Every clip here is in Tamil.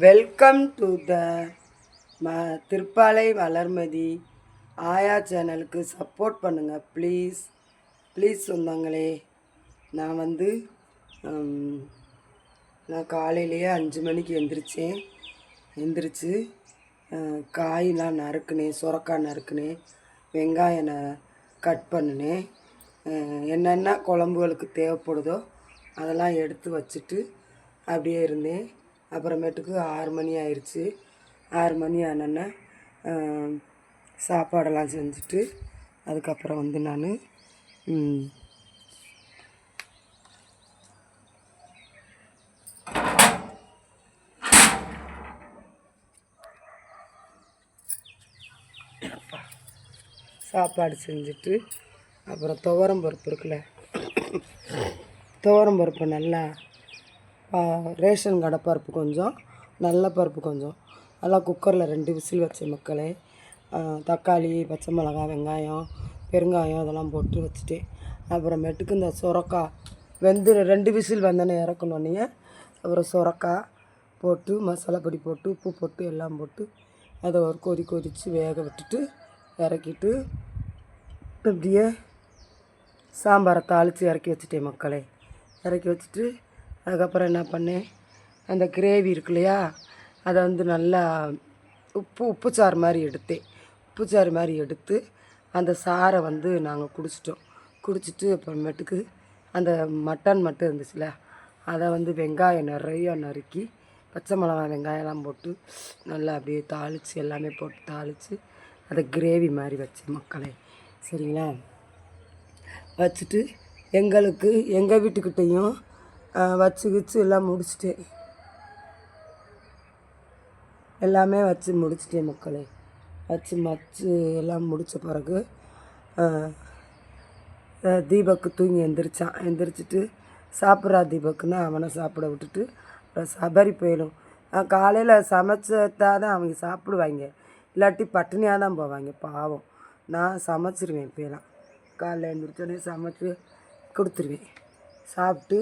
Welcome to the Tiruppalai Valarmathi ஆயா சேனலுக்கு சப்போர்ட் பண்ணுங்கள் ப்ளீஸ் ப்ளீஸ் சொந்தங்களே. நான் நான் காலையிலேயே 5 மணிக்கு எந்திரிச்சு காயெலாம் நறுக்குனேன், சுரக்காய் நறுக்குனேன், வெங்காயம் கட் பண்ணினேன், என்னென்ன குழம்புகளுக்கு தேவைப்படுதோ அதெல்லாம் எடுத்து வச்சுட்டு அப்படியே இருந்தேன். அப்புறமேட்டுக்கு 6 மணி ஆயிடுச்சு. 6 மணி ஆனோன்னே சாப்பாடெல்லாம் செஞ்சுட்டு அதுக்கப்புறம் நான் சாப்பாடு செஞ்சுட்டு அப்புறம் துவரம் பருப்பு இருக்குல்ல, துவரம் பருப்பு நல்லா ரேஷன் கடை பருப்பு கொஞ்சம், நல்ல பருப்பு கொஞ்சம், நல்லா குக்கரில் 2 விசில் வச்ச மக்களே. தக்காளி, பச்சை மிளகாய், வெங்காயம், பெருங்காயம் அதெல்லாம் போட்டு வச்சுட்டேன். அப்புறமேட்டுக்கு இந்த சுரக்காய் 2 விசில் வந்தோன்னே இறக்கணுன்னே அப்புறம் சுரக்காய் போட்டு மசாலா பொடி போட்டு உப்பு போட்டு எல்லாம் போட்டு அதை ஒரு கொதித்து வேக விட்டுட்டு இறக்கிட்டு அப்படியே சாம்பாரை தாளித்து இறக்கி வச்சுட்டேன் மக்களே. இறக்கி வச்சுட்டு அதுக்கப்புறம் என்ன பண்ணேன், அந்த கிரேவி இருக்கு இல்லையா, அதை நல்லா உப்புச்சாறு மாதிரி எடுத்தேன். உப்புச்சாறு மாதிரி எடுத்து அந்த சாரை நாங்கள் குடிச்சிட்டு அப்புறமேட்டுக்கு அந்த மட்டன் மட்டும் இருந்துச்சுல, அதை வெங்காயம் நிறையா நறுக்கி பச்சை மிளகாய் வெங்காயம்லாம் போட்டு நல்லா அப்படியே தாளித்து எல்லாமே போட்டு தாளித்து அதை கிரேவி மாதிரி வச்சேன் மக்களே. சரிங்களா, வச்சுட்டு எங்கள் வீட்டுக்கிட்டையும் வச்சு எல்லாம் முடிச்சிட்டேன். எல்லாமே வச்சு முடிச்சிட்டேன் மக்களே. வச்சு எல்லாம் முடித்த பிறகு தீபக்கு தூங்கி எந்திரிச்சிட்டு சாப்பிட்றா தீபக்குன்னு அவனை சாப்பிட விட்டுட்டு சபரி போயிடும். காலையில் சமைச்சதான் அவங்க சாப்பிடுவாங்க, இல்லாட்டி பட்டினியாக தான் போவாங்க பாவம். நான் சமைச்சிருவேன். இப்போலாம் காலையில் எழுந்திரிச்சோடனே சமைச்சு கொடுத்துருவேன். சாப்பிட்டு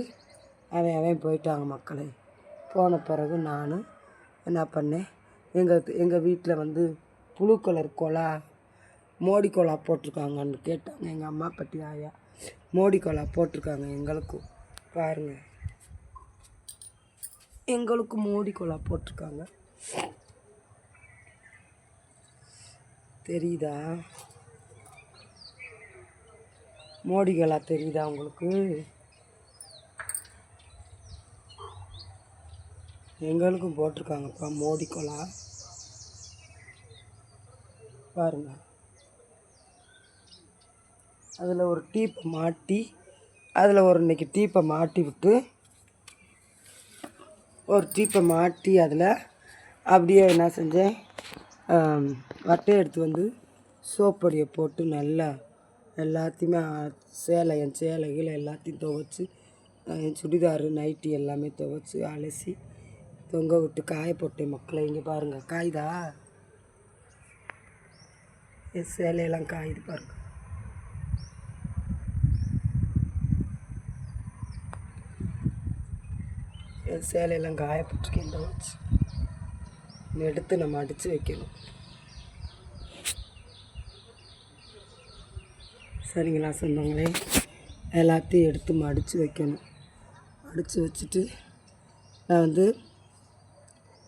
அவன் போயிட்டாங்க மக்களே. போன பிறகு நான் என்ன பண்ணேன், எங்கள் வீட்டில் புழு கலர் கொலா மோடி கொலா போட்டிருக்காங்கன்னு கேட்டாங்க எங்கள் அம்மா பட்டி ஆயா. மோடி கொலா போட்டிருக்காங்க எங்களுக்கும், பாருங்கள், எங்களுக்கும் மோடி கொலா போட்டிருக்காங்க. தெரியுதா மோடி கொலா? தெரியுதா உங்களுக்கு? எங்களுக்கும் போட்டிருக்காங்கப்பா மோடி கொலா, பாருங்கள். அதில் ஒரு டீப்பை மாட்டி இன்றைக்கி டீப்பை மாட்டி விட்டு ஒரு டீப்பை மாட்டி அதில் அப்படியே என்ன செஞ்சேன், வட்டையை எடுத்து சோப்பொடியை போட்டு நல்லா எல்லாத்தையுமே என் சேலைகள் எல்லாத்தையும் துவைச்சி என் சுடிதாரு நைட்டி எல்லாமே துவைச்சி அலசி தொங்க விட்டு காய போட்டேன் மக்களை. இங்கே பாருங்கள், காயுதா? என் சேலையெல்லாம் காயுது பாருங்கள். என் சேலையெல்லாம் காயப்பட்டிருக்கேன் துவைச்சி. எடுத்து நம்ம அடித்து வைக்கணும். சரிங்களா சொந்தங்களே, எல்லாத்தையும் எடுத்து மடித்து வைக்கணும். மடித்து வச்சுட்டு நான்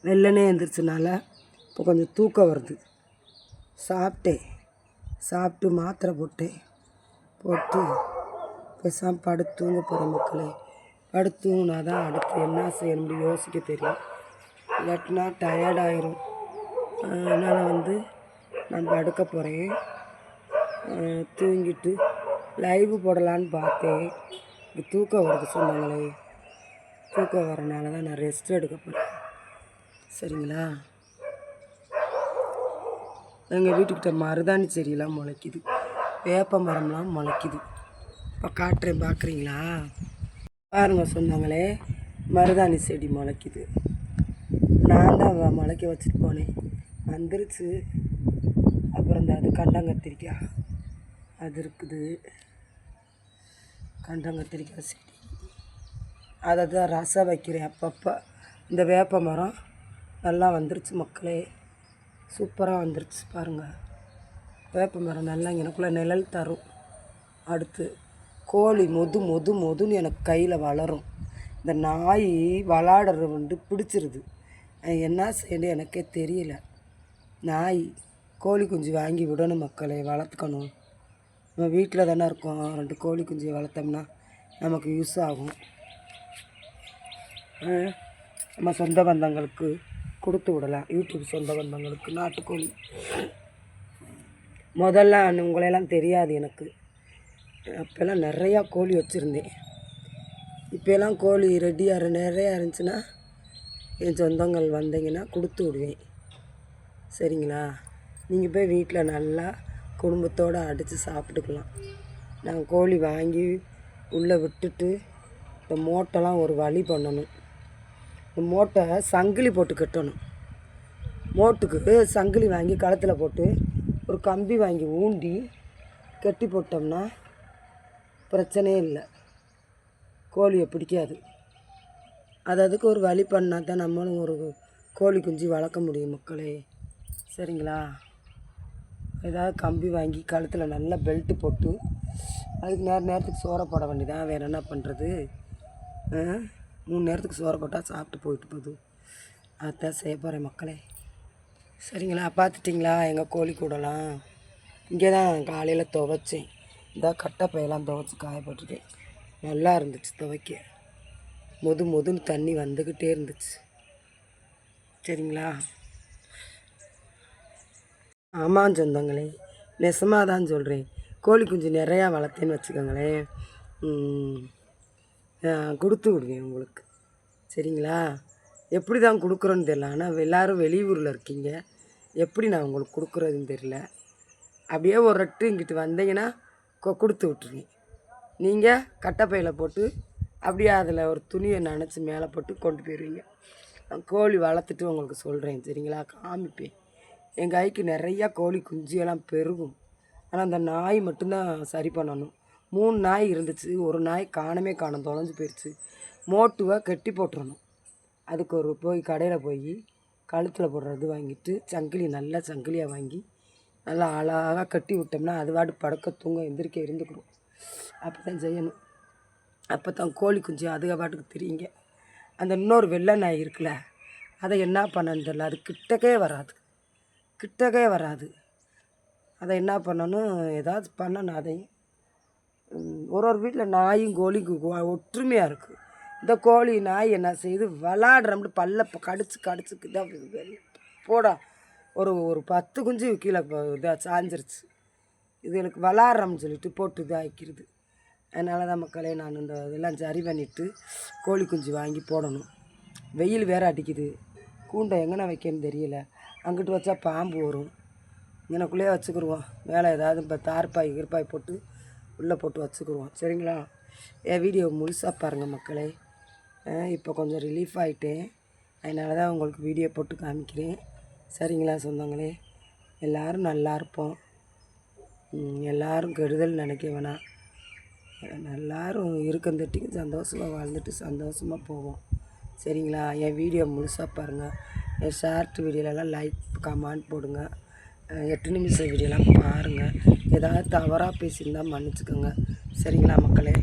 வெள்ளனே எழுந்திரிச்சனால இப்போ கொஞ்சம் தூக்கம் வருது. சாப்பிட்டு மாத்திரை போட்டு பேசாமல் படுத்து தூங்க போகிறேன் மக்களே. படுத்து தூங்கினா தான் அடுத்து என்ன செய்யணும்னு யோசிக்க தெரியும், இல்லாட்டினா டயர்டாயிரும். அதனால் நான் படுக்க போகிறேன். தூங்கிட்டு லைவு போடலான்னு பார்த்தேன். இப்போ தூக்கம் வருது சொன்னாங்களே. தூக்கம் வரனால தான் நான் ரெஸ்ட் எடுக்க போகிறேன். சரிங்களா, எங்கள் வீட்டுக்கிட்ட மருதாணி செடியெல்லாம் முளைக்குது, வேப்ப மரம்லாம் முளைக்குது. இப்போ காட்டுறேன், பார்க்குறீங்களா? பாருங்கள் சொன்னாங்களே, மருதாணி செடி முளைக்குது. நான் தான் முளைக்க வச்சுட்டு போனேன், வந்துருச்சு. அப்புறம் அது கண்டங்கத்திரிக்காய் அது இருக்குது, கண்டங்கத்திரிக்காய் செடி. அதை தான் ரசம் வைக்கிறேன் அப்பப்போ. இந்த வேப்ப மரம் நல்லா வந்துருச்சு மக்களே, சூப்பராக வந்துருச்சு பாருங்கள். வேப்ப மரம் நல்லா எனக்குள்ளே நிழல் தரும். அடுத்து கோழி மொதுன்னு எனக்கு கையில் வளரும். இந்த நாய் விளாடுறது வந்து பிடிச்சிருது. என்ன செய்யணும் எனக்கே தெரியல. நாய் கோழி குஞ்சு வாங்கி விடணும் மக்களே, வளர்த்துக்கணும். நம்ம வீட்டில் தானே இருக்கோம், 2 கோழி குஞ்சு வளர்த்தோம்னா நமக்கு யூஸ் ஆகும். நம்ம சொந்த பந்தங்களுக்கு கொடுத்து விடலாம். யூடியூப் சொந்த பந்தங்களுக்கு நாட்டுக்கோழி. முதல்ல உங்களையெல்லாம் தெரியாது எனக்கு. அப்போல்லாம் நிறையா கோழி வச்சுருந்தேன். இப்போலாம் கோழி ரெடியாக நிறையா இருந்துச்சுன்னா என் சொந்தங்கள் வந்தீங்கன்னா கொடுத்து விடுவேன். சரிங்களா? நீங்கள் போய் வீட்டில் நல்லா குடும்பத்தோடு அடித்து சாப்பிட்டுக்கலாம். நான் கோழி வாங்கி உள்ளே விட்டுட்டு இந்த மோட்டெல்லாம் ஒரு வழி பண்ணணும். இந்த மோட்டை சங்கிலி போட்டு கட்டணும். மோட்டுக்கு சங்கிலி வாங்கி கழுத்தில் போட்டு ஒரு கம்பி வாங்கி ஊண்டி கட்டி போட்டோம்னா பிரச்சனையே இல்லை, கோழியை பிடிக்காது. அதுக்கு ஒரு வழி பண்ணால் தான் நம்மளும் ஒரு கோழி குஞ்சு வளர்க்க முடியும் மக்களே. சரிங்களா? ஏதாவது கம்பி வாங்கி கழுத்தில் நல்லா பெல்ட்டு போட்டு அதுக்கு நேரத்துக்கு சோறை போட வேண்டியதான். வேறு என்ன பண்ணுறது? 3 நேரத்துக்கு சோறை போட்டால் சாப்பிட்டு போயிட்டு போகுது. அதான் செய்ய போகிறேன் மக்களே. சரிங்களா? பார்த்துட்டிங்களா எங்கள் கோழி கூடலாம்? இங்கே தான் காலையில் துவைச்சேன். இந்த கட்டைப்பையெல்லாம் துவைச்சி காயப்பட்டுருக்கேன். நல்லா இருந்துச்சு துவைக்க. மொதுன்னு தண்ணி வந்துக்கிட்டே இருந்துச்சு. சரிங்களா? ஆமாம் சொந்தங்களே, நெசமாக தான் சொல்கிறேன். கோழி குஞ்சு நிறையா வளர்த்தேன்னு வச்சுக்கோங்களேன், கொடுத்து விடுவேன் உங்களுக்கு. சரிங்களா? எப்படி தான் கொடுக்குறோன்னு தெரியல. ஆனால் எல்லோரும் வெளியூரில் இருக்கீங்க, எப்படி நான் உங்களுக்கு கொடுக்குறதுன்னு தெரியல. அப்படியே ஒரு ரெட்டு இங்கிட்டு வந்தீங்கன்னா கொடுத்து விட்ருவேன். நீங்கள் கட்டைப்பையில் போட்டு அப்படியே அதில் ஒரு துணியை நனைச்சி மேலே போட்டு கொண்டு போயிடுவீங்க. கோழி வளர்த்துட்டு உங்களுக்கு சொல்கிறேன். சரிங்களா? காமிப்பேன். எங்கள் கைக்கு நிறையா கோழி குஞ்சியெல்லாம் பெருகும். ஆனால் அந்த நாய் மட்டும்தான் சரி பண்ணணும். 3 நாய் இருந்துச்சு, ஒரு நாய் காணோம், தொலைஞ்சு போயிடுச்சு. மோட்டுவை கட்டி போட்டுறணும். அதுக்கு ஒரு கடையில் போய் கழுத்தில் போடுறது வாங்கிட்டு நல்ல சங்கிலியாக வாங்கி நல்லா அழகாக கட்டி விட்டோம்னா அது வாட்டு படுக்க தூங்க எந்திரிக்க இருந்துக்கிறோம். அப்படி தான் செய்யணும். அப்போ தான் கோழி குஞ்சு அதுக பாட்டுக்கு தெரியுங்க. அந்த இன்னொரு வெள்ளை நாய் இருக்குல்ல, அதை என்ன பண்ணன்னு தெரியல. அது கிட்டக்கே வராது. அதை என்ன பண்ணணும், ஏதாவது பண்ணணும். அதையும் ஒரு வீட்டில் நாயும் கோழிக்கும் ஒற்றுமையாக இருக்குது. இந்த கோழி நாய் என்ன செய்யுது, விளாடுறோம்னு பல்ல கடிச்சு இதாக போடா ஒரு 10 குஞ்சு கீழே இதாக சாஞ்சிருச்சு. இது எனக்கு விளாட்றோம்னு சொல்லிட்டு போட்டு இதாகிக்கிறது. அதனால தான் மக்களே நான் இந்த இதெல்லாம் சரி பண்ணிவிட்டு கோழி குஞ்சு வாங்கி போடணும். வெயில் வேறு அடிக்குது. கூண்டை எங்கன வைக்கன்னு தெரியல. அங்கிட்டு வச்சா பாம்பு வரும். எனக்குள்ளேயே வச்சுக்கிடுவோம். மேலே ஏதாவது இப்போ தார்பாய் போட்டு உள்ளே போட்டு வச்சுக்கிடுவோம். சரிங்களா? என் வீடியோ முழுசாக பாருங்கள் மக்களே. இப்போ கொஞ்சம் ரிலீஃப் ஆகிட்டேன். அதனால தான் உங்களுக்கு வீடியோ போட்டு காமிக்கிறேன். சரிங்களா சொந்தங்களே? எல்லோரும் நல்லா இருப்போம். எல்லோரும் கெடுதல் நினைக்க வேணாம். எல்லோரும் இருக்கந்தட்டிக்கு சந்தோஷமாக வாழ்ந்துட்டு சந்தோஷமாக போவோம். சரிங்களா? என் வீடியோ முழுசாக பாருங்கள். என் ஷார்ட் வீடியோலலாம் லைக் கமெண்ட் போடுங்க. 8 நிமிஷம் வீடியோலாம் பாருங்கள். ஏதாவது தவறாக பேசியிருந்தால் மன்னிச்சுக்கோங்க. சரிங்களா மக்களே?